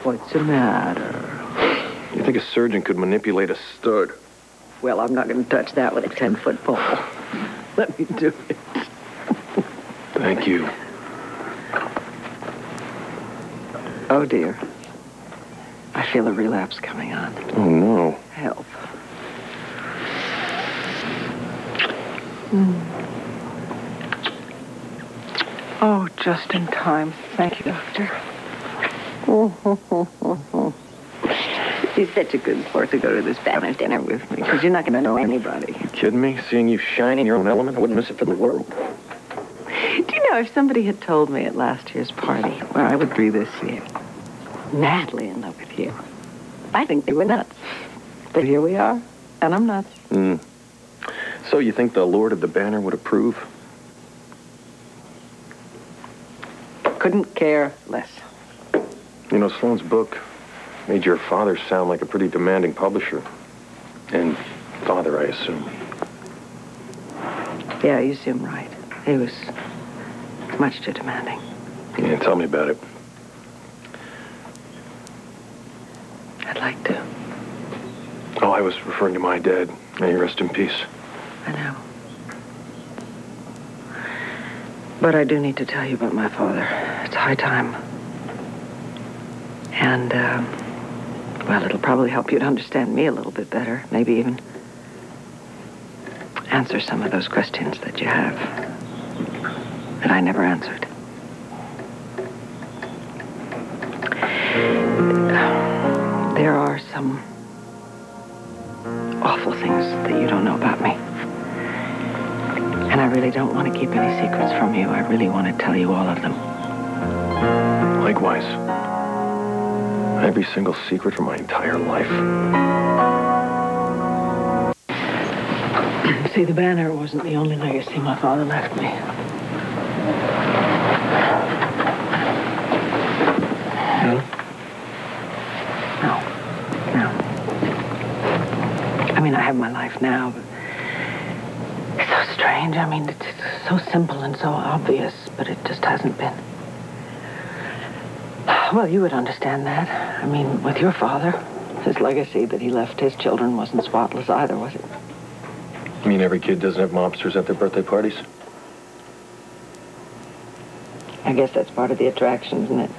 What's the matter? You think a surgeon could manipulate a stud? Well, I'm not going to touch that with a 10-foot pole. Let me do it. Thank you. Oh, dear. I feel a relapse coming on. Oh, no. Help. Oh, just in time. Thank you, Doctor. He's such a good sport to go to this Fatner dinner with me, because you're not going to know anybody. You kidding me? Seeing you shine in your own element, I wouldn't miss it for the world. Do you know, if somebody had told me at last year's party, where I would be this year, madly in love with you, I think they were nuts. But here we are, and I'm nuts. So you think the Lord of the Banner would approve? Couldn't care less. You know, Sloane's book made your father sound like a pretty demanding publisher. And father, I assume. Yeah, you seem right. He was much too demanding. Yeah, tell me about it. I'd like to. Oh, I was referring to my dad. May he rest in peace. I know. But I do need to tell you about my father. It's high time. And, well, it'll probably help you to understand me a little bit better. Maybe even answer some of those questions that you have that I never answered. There are some awful things that you don't know about me. And I really don't want to keep any secrets from you. I really want to tell you all of them. Likewise. Every single secret from my entire life. See, the Banner wasn't the only legacy my father left me. No? No. I mean, I have my life now, but it's so strange. I mean, it's so simple and so obvious, but it just hasn't been. Well, you would understand that. I mean, with your father, his legacy that he left his children wasn't spotless either, was it? You mean every kid doesn't have mobsters at their birthday parties? I guess that's part of the attraction, isn't it?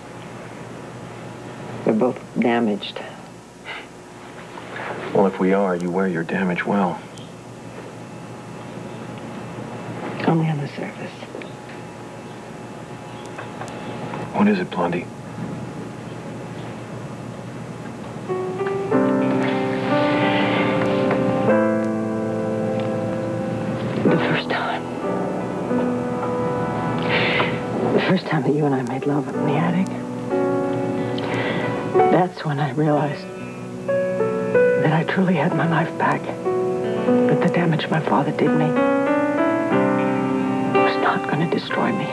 They're both damaged. Well, if we are, you wear your damage well. Only on the surface. What is it, Blondie? The first time that you and I made love in the attic, that's when I realized that I truly had my life back. That the damage my father did me was not going to destroy me.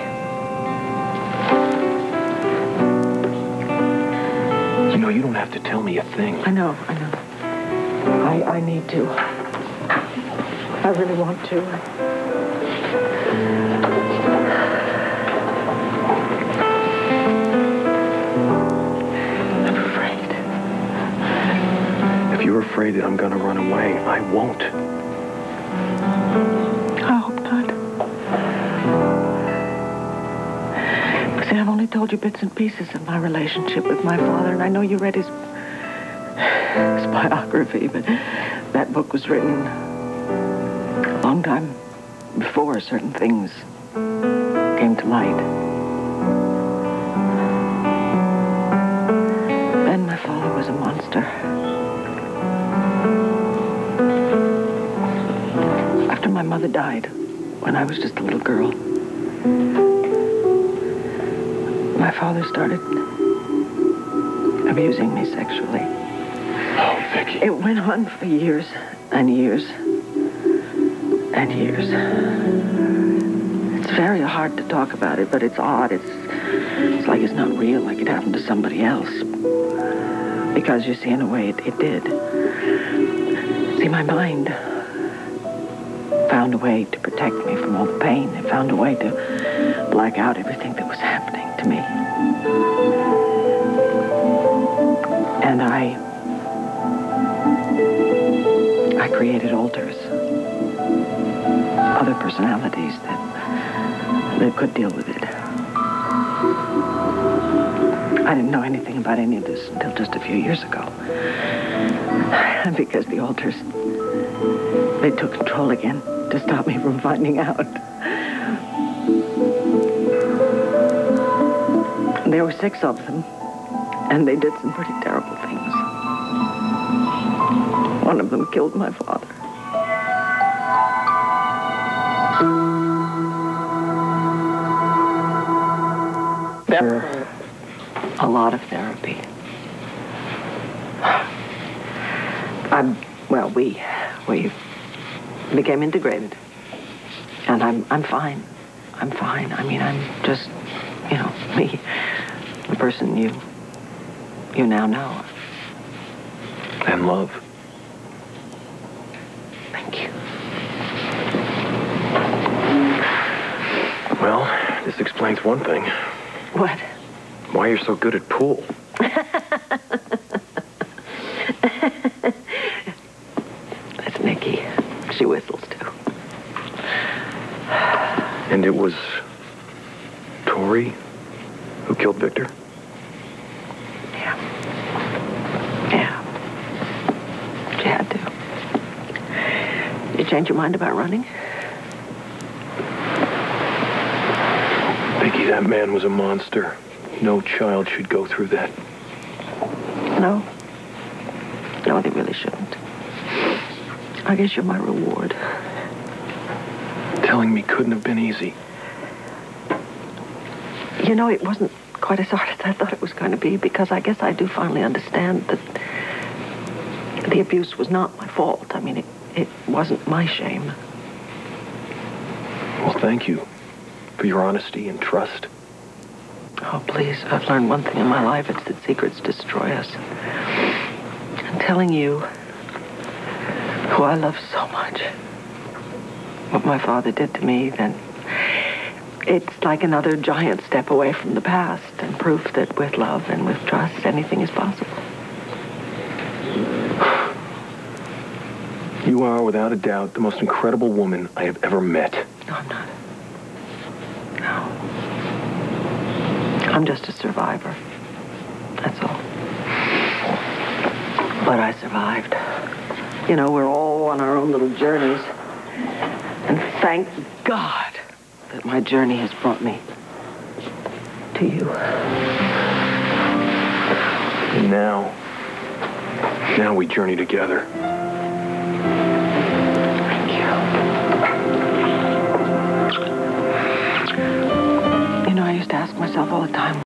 You know, you don't have to tell me a thing. I know. I need to. I really want to. You're afraid that I'm gonna run away. I won't. I hope not. But see, I've only told you bits and pieces of my relationship with my father, and I know you read his biography, but that book was written a long time before certain things came to light. Then my father was a monster. After my mother died, when I was just a little girl, my father started abusing me sexually. Oh, Viki. It went on for years and years and years. It's very hard to talk about it, but it's odd. It's like it's not real, like it happened to somebody else. Because, you see, in a way, it did. See, my mind found a way to protect me from all the pain. It found a way to black out everything that was happening to me. personalities that could deal with it. I didn't know anything about any of this until just a few years ago. Because the alters, they took control again to stop me from finding out. There were 6 of them, and they did some pretty terrible things. One of them killed my father. A lot of therapy. We became integrated, and I'm fine. I'm fine. I mean, I'm just, me, the person you now know. And love. Thank you. Well, this explains one thing. What? Why you're so good at pool. That's Nikki. She whistles, too. And it was Tori who killed Victor? Yeah. Yeah. She had to. You change your mind about running? Vicky, that man was a monster. No child should go through that. No. No, they really shouldn't. I guess you're my reward. Telling me couldn't have been easy. It wasn't quite as hard as I thought it was going to be, because I guess I do finally understand that the abuse was not my fault. I mean, it wasn't my shame. Well, thank you for your honesty and trust. Oh, please. I've learned one thing in my life. It's that secrets destroy us. And telling you, who I love so much, what my father did to me, then it's like another giant step away from the past and proof that with love and with trust, anything is possible. You are, without a doubt, the most incredible woman I have ever met. No, I'm not. No. I'm just a survivor. That's all. But I survived. We're all on our own little journeys. And thank God that my journey has brought me to you. And now we journey together. Thank you. I used to ask myself all the time,